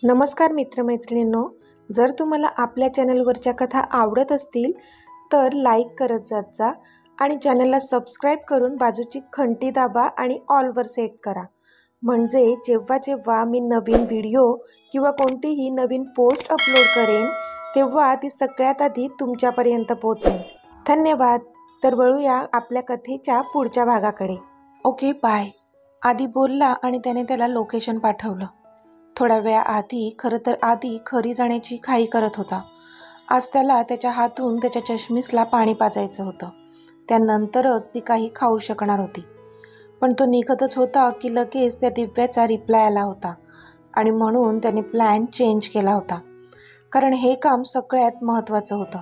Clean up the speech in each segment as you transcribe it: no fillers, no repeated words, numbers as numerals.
नमस्कार मित्रमैत्रिणींनो, जर तुम्हाला आपल्या चॅनलवरच्या कथा आवडत असतील तर लाईक करत जात जा आणि चॅनलला सबस्क्राईब करून बाजूची घंटी दाबा आणि ऑलवर सेट करा. म्हणजे जेव्हा जेव्हा मी नवीन व्हिडिओ किंवा कोणतीही नवीन पोस्ट अपलोड करेन तेव्हा ती सगळ्यात आधी तुमच्यापर्यंत पोहोचेल. धन्यवाद. तर वळूया आपल्या कथेच्या पुढच्या भागाकडे. Okay bye. आधी बोलला आणि त्याने त्याला लोकेशन पाठवलं. थोड्या वेळाआधी खरं तर आधी घरी जाण्याची घाई करत होता. आज त्याला त्याच्या हातून त्याच्या चष्मीसला पाणी पाजायचं होतं. त्यानंतरच ती काही खाऊ शकणार होती. पण तो निघतच होता की लगेच त्या दिव्याचा रिप्लाय आला होता आणि म्हणून त्याने प्लॅन चेंज केला होता. कारण हे काम सगळ्यात महत्त्वाचं होतं.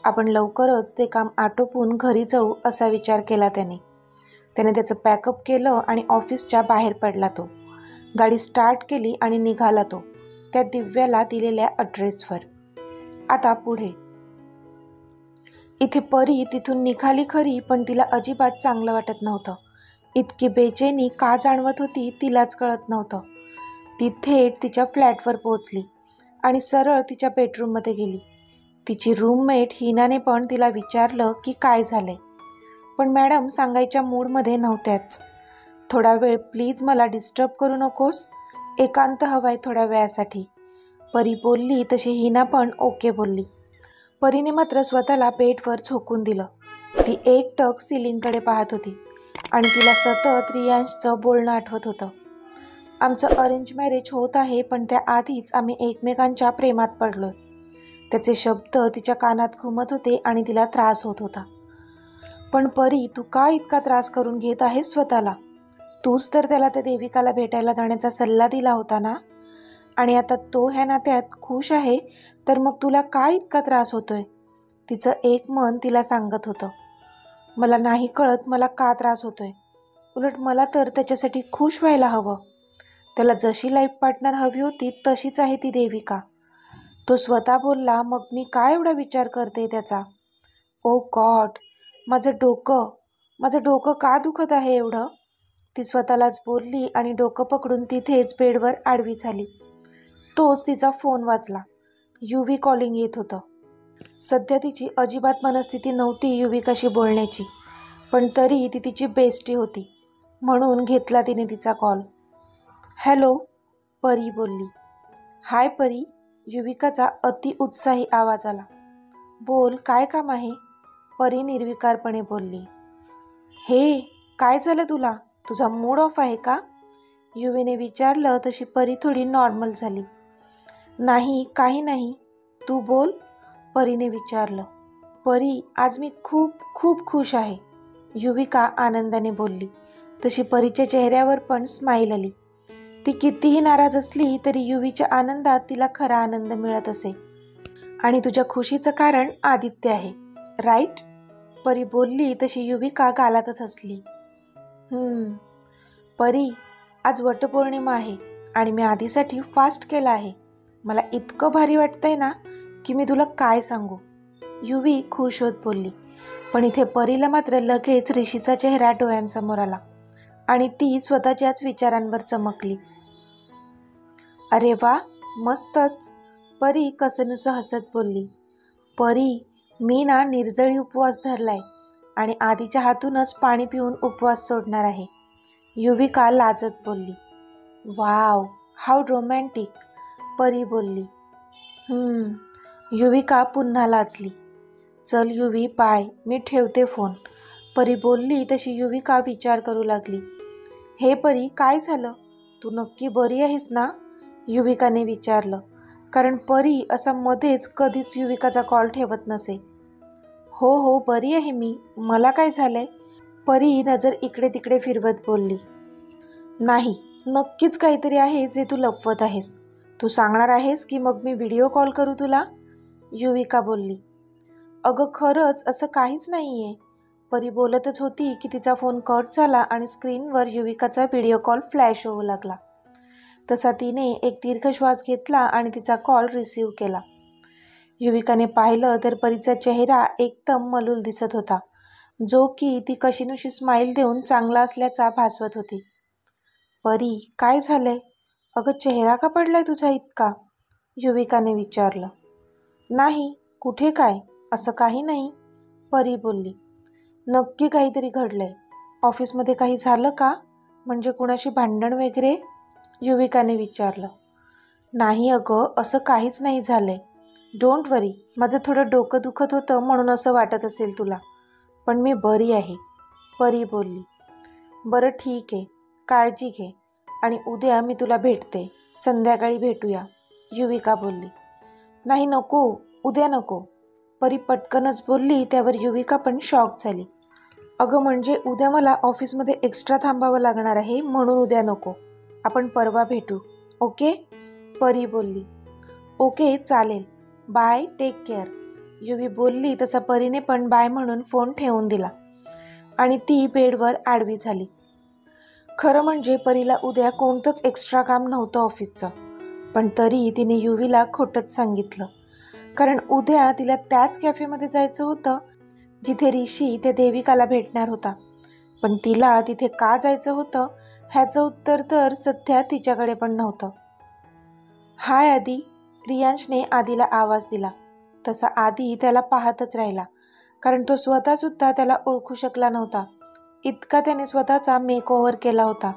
आपण लवकरच ते काम आटोपून घरी जाऊ असा विचार केला त्याने. त्याचं पॅकअप केलं आणि ऑफिसच्या बाहेर पडला तो. गाडी स्टार्ट केली आणि निघाला तो त्या दिव्याला दिलेल्या ॲड्रेसवर. आता पुढे. इथे परी तिथून निघाली खरी, पण तिला अजिबात चांगलं वाटत नव्हतं. इतकी बेचैनी का जाणवत होती तिलाच कळत नव्हतं. ती थेट तिच्या फ्लॅटवर पोहोचली आणि सरळ तिच्या बेडरूममध्ये गेली. तिची रूममेट हिनाने पण तिला विचारलं की काय झालंय, पण मॅडम सांगायच्या मूडमध्ये नव्हत्याच. थोडा वेळ प्लीज मला डिस्टर्ब करू नकोस, एकांत हवाय थोड्या वेळासाठी, परी बोलली. तशी हिना पण ओके बोलली. परीने मात्र स्वतःला बेडवर झोकून दिलं. ती एकटक सिलिंगकडे पाहत होती आणि तिला सतत रियांशचं बोलणं आठवत होतं. आमचं अरेंज मॅरेज होत आहे, पण त्याआधीच आम्ही एकमेकांच्या प्रेमात पडलोय. त्याचे शब्द तिच्या कानात घुमत होते आणि तिला त्रास होत होता. पण परी, तू का इतका त्रास करून घेत आहेस स्वतःला? तूच तर त्याला त्या देविकाला भेटायला जाण्याचा सल्ला दिला होता ना, आणि आता तो ह्या नात्यात खुश आहे, तर मग तुला का इतका त्रास होतोय? तिचं एक मन तिला सांगत होतं. मला नाही कळत मला का त्रास होतोय. उलट मला तर त्याच्यासाठी खुश व्हायला हवं. त्याला जशी लाईफ पार्टनर हवी होती तशीच आहे ती देविका. तो स्वतः बोलला, मग मी काय एवढा विचार करते त्याचा? ओ गॉड, माझं डोकं का दुखत आहे एवढं? ती स्वतःलाच बोलली आणि डोकं पकडून तिथेच बेडवर आडवी झाली. तोच तिचा फोन वाजला. युवी कॉलिंग येत होतं. सध्या तिची अजिबात मनस्थिती नव्हती युविकाशी बोलण्याची, पण तरी ती तिची बेस्टी होती म्हणून घेतला तिने तिचा कॉल. हॅलो, परी बोलली. हाय परी, युविकाचा अतिउत्साही आवाज आला. बोल, काय काम आहे? परी निर्विकारपणे बोलली. हे काय झालं तुला? तुझा मूड ऑफ आहे का? युवीने विचारलं. तशी परी थोडी नॉर्मल झाली. नाही, काही नाही, तू बोल, परीने विचारलं. परी, आज मी खूप खूप खुश आहे, युविका आनंदाने बोलली. तशी परीच्या चेहऱ्यावर पण स्माईल आली. ती कितीही नाराज असली तरी युवीच्या आनंदात तिला खरा आनंद मिळत असे. आणि तुझ्या खुशीचं कारण आदित्य आहे, राईट? परी बोलली. तशी युविका गालातच हसली. परी, आज वटपौर्णिमा आहे आणि मी आधीसाठी फास्ट केला आहे. मला इतकं भारी वाटतंय ना की मी तुला काय सांगू, युवी खुश होत बोलली. पण इथे परीला मात्र लगेच ऋषीचा चेहरा डोळ्यांसमोर आला आणि ती स्वतःच्याच विचारांवर चमकली. अरे वा, मस्तच, परी कसनुसं हसत बोलली. परी, मी ना निर्जळी उपवास धरलाय आणि आधीच्या हातूनच पाणी पिऊन उपवास सोडणार आहे, युविका लाजत बोलली. वाव, हाऊ रोमॅन्टिक, परी बोलली. युविका पुन्हा लाजली. चल युवी, बाय, मी ठेवते फोन, परी बोलली. तशी युविका विचार करू लागली. हे परी, काय झालं? तू नक्की बरी आहेस ना, युविकाने विचारलं. कारण परी असा मध्येच कधीच युविकाचा कॉल ठेवत नसे. हो, बरी आहे मी, मला काय झालंय? परी नजर इकडे तिकडे फिरवत बोलली. नाही, नक्कीच काहीतरी आहे जे तू लपवत आहेस. तू सांगणार आहेस की मग मी व्हिडिओ कॉल करू तुला, युविका बोलली. अगं खरंच असं काहीच नाहीये, परी बोलतच होती की तिचा फोन कट झाला आणि स्क्रीनवर युविकाचा व्हिडिओ कॉल फ्लॅश होऊ लागला. तसा तिने एक दीर्घ श्वास घेतला आणि तिचा कॉल रिसीव्ह केला. युविकाने पाहिलं तर परीचा चेहरा एकदम मलूल दिसत होता, जो की ती कशीनुशी स्माईल देऊन चांगला असल्याचा भासवत होती. परी, काय झालंय? अगं चेहरा का पडलाय तुझा इतका? युविकाने विचारलं. नाही, कुठे काय, असं काही नाही, परी बोलली. नक्की काहीतरी घडलंय. ऑफिसमध्ये काही झालं का? म्हणजे कुणाशी भांडण वगैरे? युविकाने विचारलं. नाही अगं, असं काहीच नाही झालंय. डोंट वरी. माझं थोडं डोकं दुखत होतं म्हणून असं वाटत असेल तुला, पण मी बरी आहे, परी बोलली. बरं ठीक आहे, काळजी घे आणि उद्या मी तुला भेटते, संध्याकाळी भेटूया, युविका बोलली. नाही नको, उद्या नको, परी पटकनच बोलली. त्यावर युविका पण शॉक झाली. अगं म्हणजे उद्या मला ऑफिसमध्ये एक्स्ट्रा थांबावं लागणार आहे म्हणून उद्या नको, आपण परवा भेटू, ओके, परी बोलली. ओके चालेल, बाय, टेक केअर, युवी बोलली. तसा परीने पण बाय म्हणून फोन ठेवून दिला आणि ती बेडवर आडवी झाली. खरं म्हणजे परीला उद्या कोणतंच एक्स्ट्रा काम नव्हतं ऑफिसचं, पण तरी तिने युवीला खोटंच सांगितलं. कारण उद्या तिला त्याच कॅफेमध्ये जायचं होतं जिथे ऋषी त्या देविकाला भेटणार होता. पण तिला तिथे का जायचं होतं ह्याचं उत्तर तर सध्या तिच्याकडे पण नव्हतं. हाय आदी, रियांशने आदीला आवाज दिला. तसा आदी त्याला पाहतच राहिला, कारण तो स्वतःसुद्धा त्याला ओळखू शकला नव्हता. इतका त्याने स्वतःचा मेकओव्हर केला होता.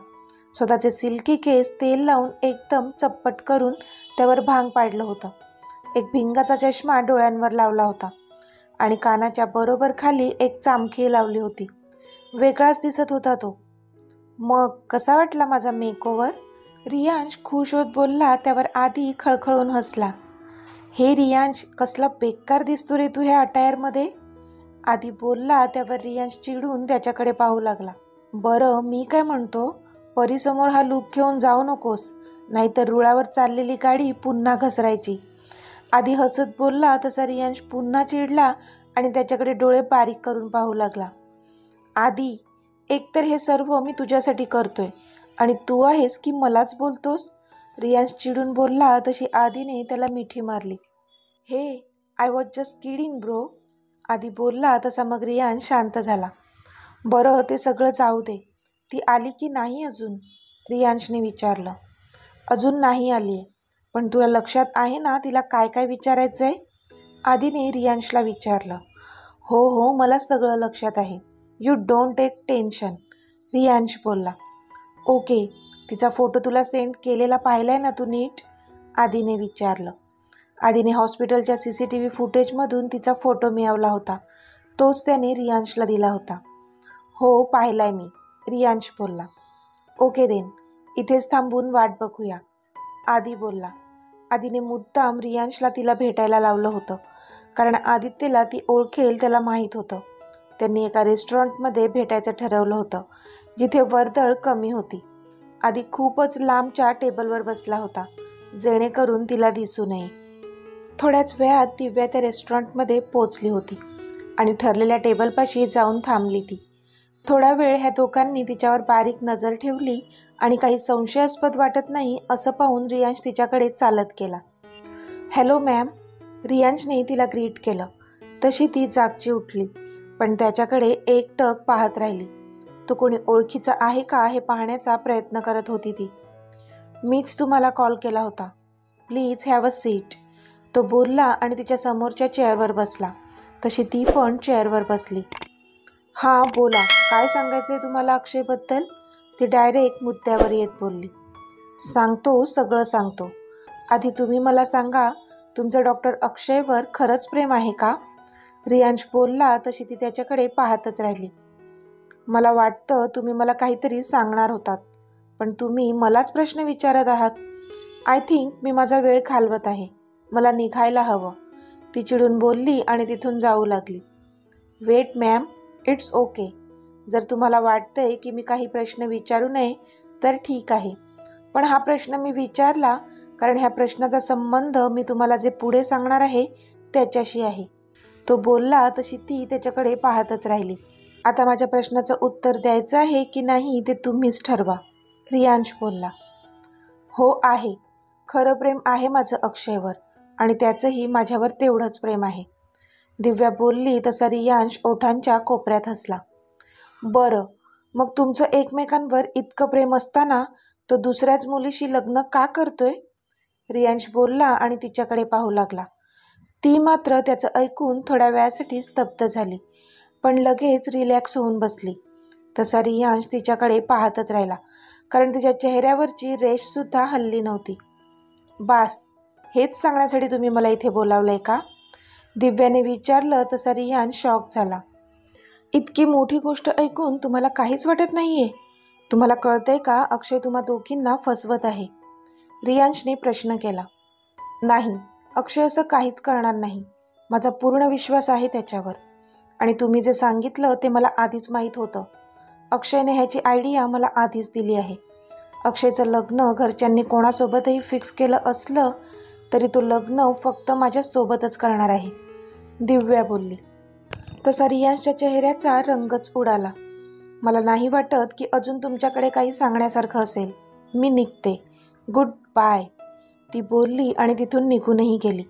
स्वतःचे सिल्की केस तेल लावून एकदम चप्पट करून त्यावर भांग पाडलं होतं. एक भिंगाचा चष्मा डोळ्यांवर लावला होता आणि कानाच्या बरोबर खाली एक चामखी लावली होती. वेगळाच दिसत होता तो. मग कसा वाटला माझा मेकओव्हर? रियांश खुश होत बोलला. त्यावर आदी खळखळून हसला. हे रियांश, कसला बेकार दिसतो रे तू ह्या अटायरमध्ये, आदी बोलला. त्यावर रियांश चिडून त्याच्याकडे पाहू लागला. बरं मी काय म्हणतो, परीसमोर हा लूक घेऊन जाऊ नकोस, नाहीतर रुळावर चाललेली गाडी पुन्हा घसरायची, आदी हसत बोलला. तसा रियांश पुन्हा चिडला आणि त्याच्याकडे डोळे बारीक करून पाहू लागला. आदी, एकतर हे सर्व मी तुझ्यासाठी करतोय आणि तू आहेस की मलाच बोलतोस, रियांश चिडून बोलला. तशी आदीने त्याला मिठी मारली. हे, I was just kidding bro, आदी बोलला. तसा मग रियांश शांत झाला. बरं ते सगळं जाऊ दे, ती आली की नाही अजून, रियांशने विचारलं. अजून नाही आली आहे, पण तुला लक्षात आहे ना तिला काय काय विचारायचं आहे, आदीने रियांशला विचारलं. हो हो, मला सगळं लक्षात आहे, you don't take tension, Riyansh बोलला. ओके, तिचा फोटो तुला सेंड केलेला पाहिलाय ना तू नीट, आदीने विचारलं. आदीने हॉस्पिटलच्या CCTV फुटेजमधून तिचा फोटो मिळवला होता. तोच त्याने रियांशला दिला होता. हो पाहिलाय मी, रियांश बोलला. ओके देन, इथेच थांबून वाट बघूया, आदी बोलला. आदीने मुद्दाम रियांशला तिला भेटायला लावलं होतं, कारण आदित्यला ती ओळखेल त्याला माहीत होतं. त्यांनी एका रेस्टॉरंटमध्ये भेटायचं ठरवलं होतं जिथे वर्दळ कमी होती. आदी खूपच लांबच्या टेबलवर बसला होता, जेणेकरून तिला दिसू नये. थोड्याच वेळात दिव्या त्या रेस्टॉरंटमध्ये पोचली होती आणि ठरलेल्या टेबलपाशी जाऊन थांबली ती. थोडा वेळ ह्या दोघांनी तिच्यावर बारीक नजर ठेवली आणि काही संशयास्पद वाटत नाही असं पाहून रियांश तिच्याकडे चालत गेला. हॅलो मॅम, रियांशने तिला ग्रीट केलं. तशी ती जागची उठली, पण त्याच्याकडे एकटक पाहत राहिली. तो कोणी ओळखीचा आहे का हे पाहण्याचा प्रयत्न करत होती ती. मीच तुम्हाला कॉल केला होता, प्लीज हॅव अ सीट, तो बोलला आणि तिच्या समोरच्या चेअरवर बसला. तशी ती पण चेअरवर बसली. हां बोला, काय सांगायचं आहे तुम्हाला अक्षयबद्दल, ती डायरेक्ट मुद्द्यावर येत बोलली. सांगतो, सगळं सांगतो. आधी तुम्ही मला सांगा, तुमचं डॉक्टर अक्षयवर खरंच प्रेम आहे का, रियांश बोलला. तशी ती त्याच्याकडे पाहतच राहिली. मला वाटतं तुम्ही मला काहीतरी सांगणार होतात, पण तुम्ही मलाच प्रश्न विचारत आहात. आय थिंक मी माझा वेळ घालवत आहे, मला निघायला हवं, ती चिडून बोलली आणि तिथून जाऊ लागली. वेट मॅम, इट्स ओके, जर तुम्हाला वाटतंय की मी काही प्रश्न विचारू नये तर ठीक आहे, पण हा प्रश्न मी विचारला कारण ह्या प्रश्नाचा संबंध मी तुम्हाला जे पुढे सांगणार आहे त्याच्याशी आहे, तो बोलला. तशी ती त्याच्याकडे पाहतच राहिली. आता माझ्या प्रश्नाचं उत्तर द्यायचं आहे की नाही ते तुम्हीच ठरवा, रियांश बोलला. हो आहे, खरं प्रेम आहे माझं अक्षयवर आणि त्याचंही माझ्यावर तेवढंच प्रेम आहे, दिव्या बोलली. तसा रियांश ओठांच्या कोपऱ्यात हसला. बरं, मग तुमचं एकमेकांवर इतकं प्रेम असताना तो दुसऱ्याच मुलीशी लग्न का करतोय? रियांश बोलला आणि तिच्याकडे पाहू लागला. ती मात्र त्याचं ऐकून थोड्या वेळासाठी स्तब्ध झाली, पण लगेच रिलॅक्स होऊन बसली. तसा रियांश तिच्याकडे पाहतच राहिला, कारण तिच्या चेहऱ्यावरची रेषसुद्धा हलली नव्हती. बास, हेच सांगण्यासाठी तुम्ही मला इथे बोलावलंय का? दिव्याने विचारलं. तसा रियांश शॉक झाला. इतकी मोठी गोष्ट ऐकून तुम्हाला काहीच वाटत नाहीये? तुम्हाला कळतंय का अक्षय तुम्हा दोघींना फसवत आहे? रियांशने प्रश्न केला. नाही, अक्षय असं काहीच करणार नाही. माझा पूर्ण विश्वास आहे त्याच्यावर. आणि तुम्ही जे सांगितलं ते मला आधीच माहीत होतं. अक्षयने ह्याची आयडिया मला आधीच दिली आहे. अक्षयचं लग्न घरच्यांनी कोणासोबतही फिक्स केलं असलं तरी तो लग्न फक्त माझ्यासोबतच करणार आहे, दिव्या बोलली. तसा रियांशच्या चेहऱ्याचा रंगच उडाला. मला नाही वाटत की अजून तुमच्याकडे काही सांगण्यासारखं असेल. मी निघते. गुड बाय, ती बोलली आणि तिथून निघूनही गेली.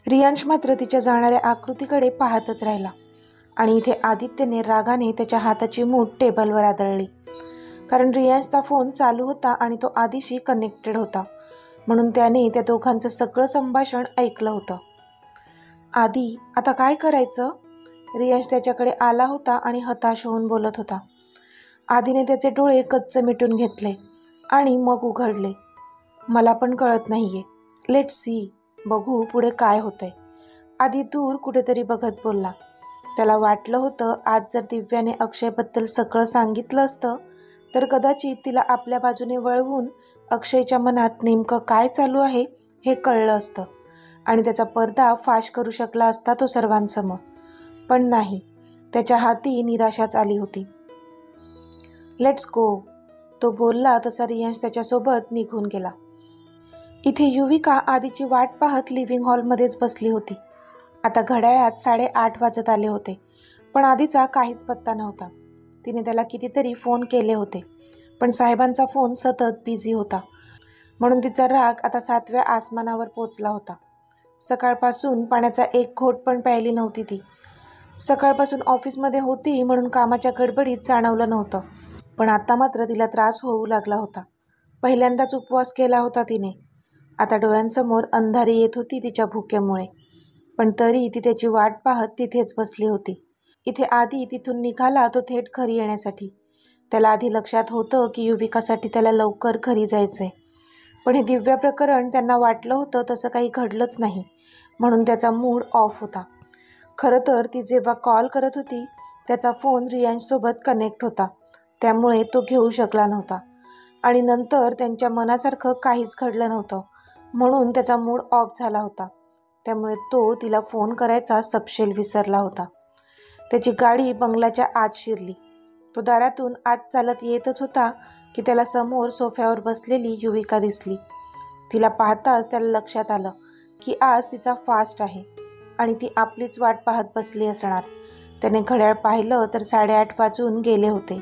रियांश मात्र तिच्या जाणाऱ्या आकृतीकडे पाहतच राहिला. आणि इथे आदित्यने रागाने त्याच्या हाताची मूठ टेबलवर आदळली, कारण रियांशचा फोन चालू होता आणि तो आधीशी कनेक्टेड होता, म्हणून त्याने त्या दोघांचं सगळं संभाषण ऐकलं होतं. आधी आता काय करायचं? रियांश त्याच्याकडे आला होता आणि हताश होऊन बोलत होता. आधीने त्याचे डोळे कच्च मिटून घेतले आणि मग उघडले. मला पण कळत नाहीये. लेट्स सी, बघू पुढे काय होतंय, आधी दूर कुठेतरी बघत बोलला. त्याला वाटलं होतं आज जर दिव्याने अक्षयबद्दल सगळं सांगितलं असतं तर कदाचित तिला आपल्या बाजूने वळवून अक्षयच्या मनात नेमकं काय चालू आहे हे कळलं असतं आणि त्याचा पडदा फाश करू शकला असता तो सर्वांसमोर. पण नाही, त्याच्या हाती निराशाच आली होती. लेट्स गो, तो बोलला. तसा रियांश त्याच्यासोबत निघून गेला. इथे युविका आधीची वाट पाहत लिव्हिंग हॉलमध्येच बसली होती. आता घड्याळात 8:30 वाजत आले होते, पण आधीचा काहीच पत्ता नव्हता. तिने त्याला कितीतरी फोन केले होते, पण साहेबांचा फोन सतत बिझी होता, म्हणून तिचा राग आता 7व्या आसमानावर पोचला होता. सकाळपासून पाण्याचा एक घोट पण प्यायली नव्हती ती. सकाळपासून ऑफिसमध्ये होती म्हणून कामाच्या गडबडीत जाणवलं नव्हतं, पण आता मात्र तिला त्रास होऊ लागला होता. पहिल्यांदाच उपवास केला होता तिने. आता डोळ्यांसमोर अंधारी येत होती तिच्या भुकेमुळे, पण तरी ती त्याची वाट पाहत तिथेच बसली होती. इथे आधी तिथून निघाला तो थेट घरी येण्यासाठी. त्याला आधी लक्षात होतं की युविकासाठी त्याला लवकर घरी जायचंय, पण हे दिव्या प्रकरण त्यांना वाटलं होतं तसं काही घडलंच नाही, म्हणून त्याचा मूड ऑफ होता. खरं तर ती जेव्हा कॉल करत होती त्याचा फोन रियांशसोबत कनेक्ट होता, त्यामुळे तो घेऊ शकला नव्हता. आणि नंतर त्यांच्या मनासारखं काहीच घडलं नव्हतं, म्हणून त्याचा मूड ऑफ झाला होता. त्यामुळे तो तिला फोन करायचा सपशेल विसरला होता. त्याची गाडी बंगल्याच्या आत शिरली. तो दारातून आत चालत येतच होता की त्याला समोर सोफ्यावर बसलेली युविका दिसली. तिला पाहताच त्याला लक्षात आलं की आज तिचा फास्ट आहे आणि ती आपलीच वाट पाहत बसली असणार. त्याने घड्याळ पाहिलं तर 8:30 वाजून गेले होते.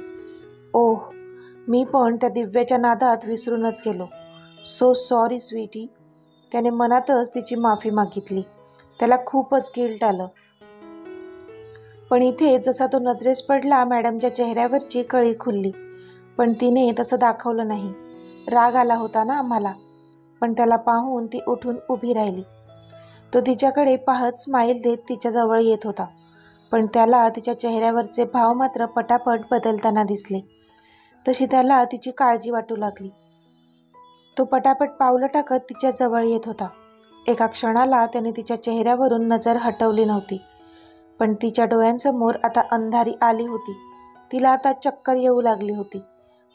ओह, मी पण त्या दिव्याच्या नादात विसरूनच गेलो. So sorry sweetie. त्याने मनातच तिची माफी मागितली. त्याला खूपच गिल्ट आलं. पण इथे जसा तो नजरेस पडला मॅडमच्या चेहऱ्यावरची कळी खुलली, पण तिने तसं दाखवलं नाही. राग आला होता ना आम्हाला. पण त्याला पाहून ती उठून उभी राहिली. तो तिच्याकडे पाहत स्माईल देत तिच्याजवळ येत होता, पण त्याला तिच्या चेहऱ्यावरचे भाव मात्र पटापट बदलताना दिसले. तशी त्याला तिची काळजी वाटू लागली. तो पटापट पावलं टाकत तिच्या जवळ येत होता. एका क्षणाला त्याने तिच्या चेहऱ्यावरून नजर हटवली नव्हती, पण तिच्या डोळ्यांसमोर आता अंधारी आली होती. तिला आता चक्कर येऊ लागली होती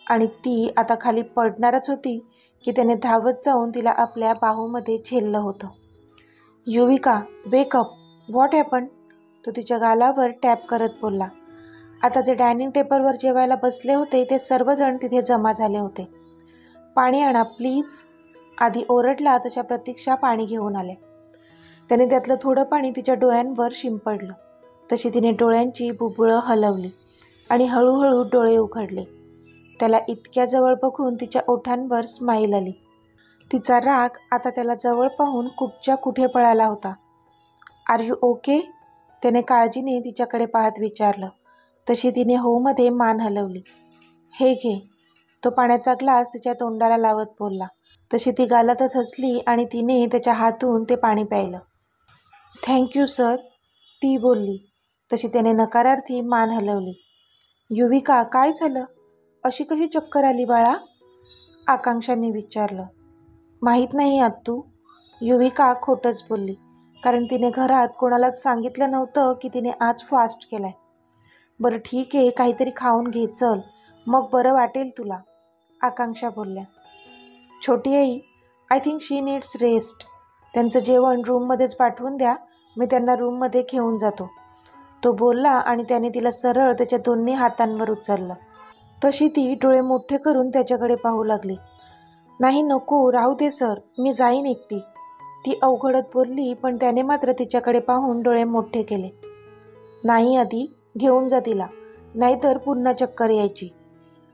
आणि ती आता खाली पडणारच होती की त्याने धावत जाऊन तिला आपल्या बाहूमध्ये झेललं होतं. Yuvika, wake up. What happen? तो तिच्या गालावर टॅप करत बोलला. आता जे डायनिंग टेबलवर जेवायला बसले होते ते सर्वजण तिथे जमा झाले होते. पाणी आणा प्लीज. आधी ओरडला तशा प्रतीक्षा पाणी घेऊन आल्या. त्याने त्यातलं थोडं पाणी तिच्या डोळ्यांवर शिंपडलं. तशी तिने डोळ्यांची बुबुळं हलवली आणि हळूहळू डोळे उघडले. त्याला इतक्या जवळ बघून तिच्या ओठांवर स्माईल आली. तिचा राग आता त्याला जवळ पाहून कुठच्या कुठे पळाला होता. Are you okay? त्याने काळजीने तिच्याकडे पाहत विचारलं. तशी तिने हो मध्ये मान हलवली. हे घे. तो पाण्याचा ग्लास तिच्या तोंडाला लावत बोलला. तशी ती गालातच हसली आणि तिने त्याच्या हातून ते पाणी प्यायलं. थँक्यू सर, ती बोलली. तशी त्याने नकारार्थी मान हलवली. युविका, काय झालं? अशी कशी चक्कर आली बाळा? आकांक्षाने विचारलं. माहीत नाही आत्तू, युविका खोटंच बोलली, कारण तिने घरात कोणालाच सांगितलं नव्हतं की तिने आज फास्ट केलाय. बरं ठीक आहे, काहीतरी खाऊन घे चल, मग बरं वाटेल तुला, आकांक्षा बोलल्या. छोटी आई, I think she needs rest. त्यांचं जेवण रूममध्येच पाठवून द्या, मी त्यांना रूममध्ये घेऊन जातो, तो बोलला आणि त्याने तिला सरळ त्याच्या दोन्ही हातांवर उचललं. तशी ती डोळे मोठे करून त्याच्याकडे पाहू लागली. नाही नको, राहू दे सर, मी जाईन एकटी, ती अवघडत बोलली. पण त्याने मात्र तिच्याकडे पाहून डोळे मोठे केले. नाही आधी, घेऊन जा तिला, नाहीतर पुन्हा चक्कर यायची,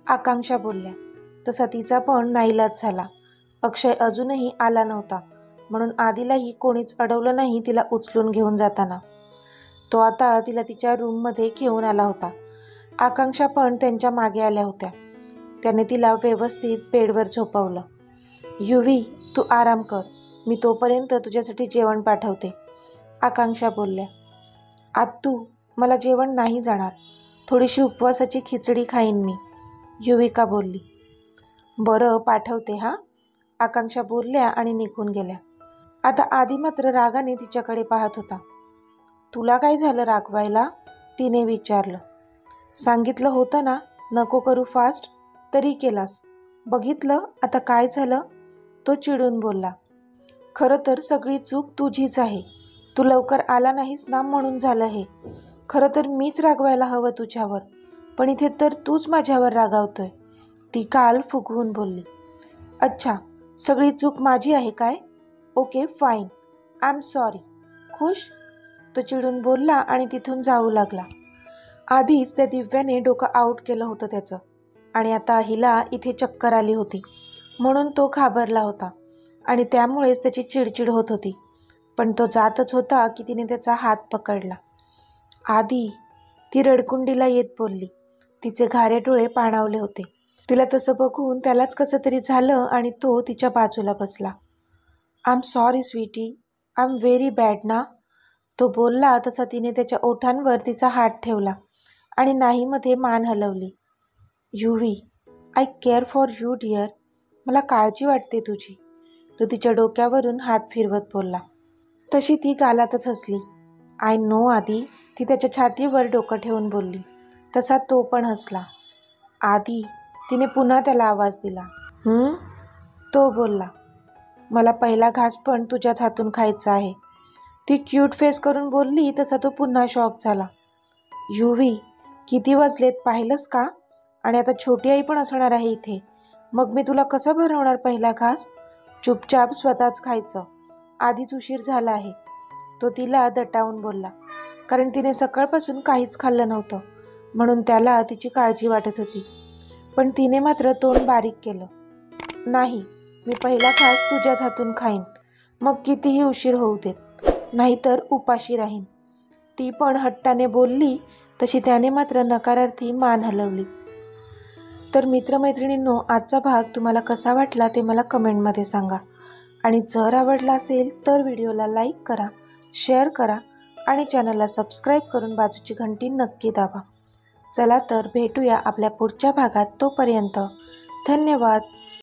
आकांक्षा बोलल्या. तसा तिचा पण नाईलाज झाला. अक्षय अजूनही आला नव्हता, म्हणून आधीलाही कोणीच अडवलं नाही तिला उचलून घेऊन जाताना. तो आता तिला तिच्या रूममध्ये घेऊन आला होता. आकांक्षा पण त्यांच्या मागे आल्या होत्या. त्याने तिला व्यवस्थित बेडवर झोपवलं. युवी, तू आराम कर, मी तोपर्यंत तुझ्यासाठी जेवण पाठवते, आकांक्षा बोलल्या. आत्तू, मला जेवण नाही जाणार, थोडीशी उपवासाची खिचडी खाईन मी, युविका बोलली. बरं पाठवते हां, आकांक्षा बोलल्या आणि निघून गेल्या. आता आधी मात्र रागाने तिच्याकडे पाहत होता. तुला काय झालं रागवायला, तिने विचारलं. सांगितलं होतं ना नको करू फास्ट, तरी केलास, बघितलं आता काय झालं, तो चिडून बोलला. खरं तर सगळी चूक तुझीच आहे, तू लवकर आला नाहीस ना म्हणून झालं हे. खरं तर मीच रागवायला हवं तुझ्यावर, पण इथे तर तूच माझ्यावर रागावतोय, ती काल फुगवून बोलली. अच्छा, सगळी चूक माझी आहे काय? Okay fine, I am sorry, खुश, तो चिडून बोलला आणि तिथून जाऊ लागला. आधीच त्या दिव्याने डोकं आऊट केलं होतं त्याचं, आणि आता हिला इथे चक्कर आली होती, म्हणून तो घाबरला होता आणि त्यामुळेच त्याची चिडचिड होत होती. पण तो जातच होता की तिने त्याचा हात पकडला. आधी, ती रडकुंडीला येत बोलली. तिचे घारे डोळे पाणावले होते. तिला तसं बघून त्यालाच कसं तरी झालं आणि तो तिच्या बाजूला बसला. I am sorry sweetie, I am very bad ना, तो बोलला. तसा तिने त्याच्या ओठांवर तिचा हात ठेवला आणि नाहीमध्ये मान हलवली. Yuvi, I care for you dear, मला काळजी वाटते तुझी, तो तिच्या डोक्यावरून हात फिरवत बोलला. तशी ती गालातच हसली. आय नो आधी, ती त्याच्या छातीवर डोकं ठेवून बोलली. तसा तो पण हसला. आधी, तिने पुन्हा त्याला आवाज दिला. तो बोलला. मला पहिला घास पण तुझ्याच हातून खायचा आहे, ती क्यूट फेस करून बोलली. तसा तो पुन्हा शॉक झाला. युवी, किती वाजलेत पाहिलंस का? आणि आता छोटी आई पण असणार आहे इथे, मग मी तुला कसं भरवणार पहिला घास? चुपचाप स्वतःच खायचं, आधीच उशीर झाला आहे, तो तिला दटावून बोलला. कारण तिने सकाळपासून काहीच खाल्लं नव्हतं, म्हणून त्याला तिची काळजी वाटत होती. पण तिने मात्र तोंड बारीक केलं. नाही, मी पहिला घास तुझ्याच हातून खाईन, मग कितीही उशीर होऊ देत, नाहीतर उपाशी राहीन, ती पण हट्टाने बोलली. तशी त्याने मात्र नकारार्थी मान हलवली. तर मित्रमैत्रिणींनो, आजचा भाग तुम्हाला कसा वाटला ते मला कमेंटमध्ये सांगा. आणि जर आवडला असेल तर व्हिडिओला लाईक करा, शेअर करा आणि चॅनलला सबस्क्राईब करून बाजूची घंटी नक्की दाबा. चला तर भेटूया आपल्या पुढच्या भागात. तोपर्यंत धन्यवाद.